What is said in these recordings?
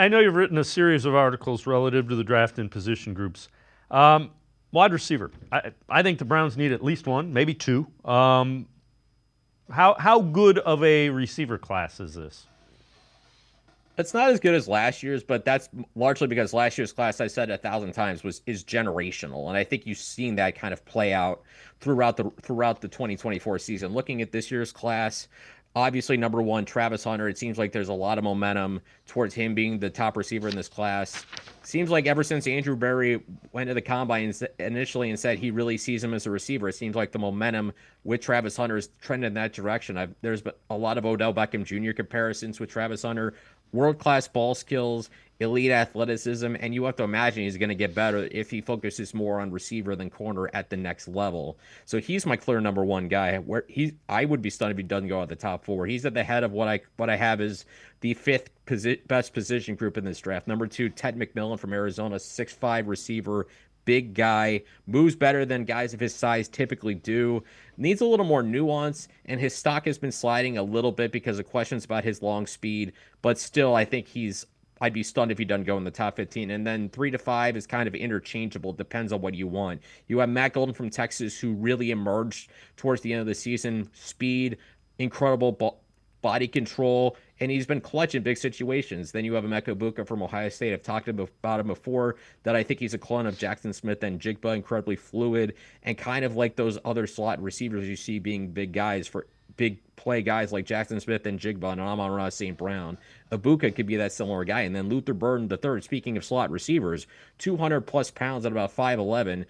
I know you've written a series of articles relative to the draft and position groups. Wide receiver. I think the Browns need at least one, maybe two. How good of a receiver class is this? It's not as good as last year's, but that's largely because last year's class, I said 1,000 times, was is generational, and I think you've seen that kind of play out throughout the 2024 season. Looking at this year's class, obviously number one, Travis Hunter. It seems like there's a lot of momentum towards him being the top receiver in this class. Seems like ever since Andrew Berry went to the combine initially and said he really sees him as a receiver, it seems like the momentum with Travis Hunter is trending in that direction. There's been a lot of Odell Beckham Jr. comparisons with Travis Hunter, world class ball skills, elite athleticism, and you have to imagine he's going to get better if he focuses more on receiver than corner at the next level. So he's my clear number one guy. I would be stunned if he doesn't go at the top four. He's at the head of what I have is the best position group in this draft. Number two, Ted McMillan from Arizona, 6'5" receiver, big guy, moves better than guys of his size typically do. Needs a little more nuance, and his stock has been sliding a little bit because of questions about his long speed. But still, I think I'd be stunned if he doesn't go in the top 15. And then 3 to 5 is kind of interchangeable. Depends on what you want. You have Matt Golden from Texas, who really emerged towards the end of the season. Speed, incredible body control, and he's been clutch in big situations. Then you have Emeka Buka from Ohio State. I've talked about him before, that I think he's a clone of Jackson Smith and Jigba, incredibly fluid, and kind of like those other slot receivers you see being big guys for big play guys like Jackson Smith and Jigba and Amon-Ra St. Brown. Abuka could be that similar guy. And then Luther Burden the third, speaking of slot receivers, 200 plus pounds at about 5'11".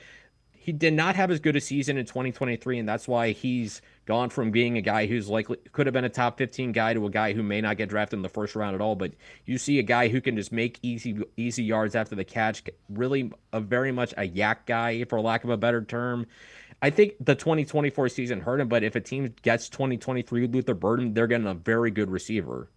He did not have as good a season in 2023, and that's why he's gone from being a guy who's likely could have been a top 15 guy to a guy who may not get drafted in the first round at all. But you see a guy who can just make easy yards after the catch, really very much a yak guy, for lack of a better term. I think the 2024 season hurt him, but if a team gets 2023 Luther Burden, they're getting a very good receiver.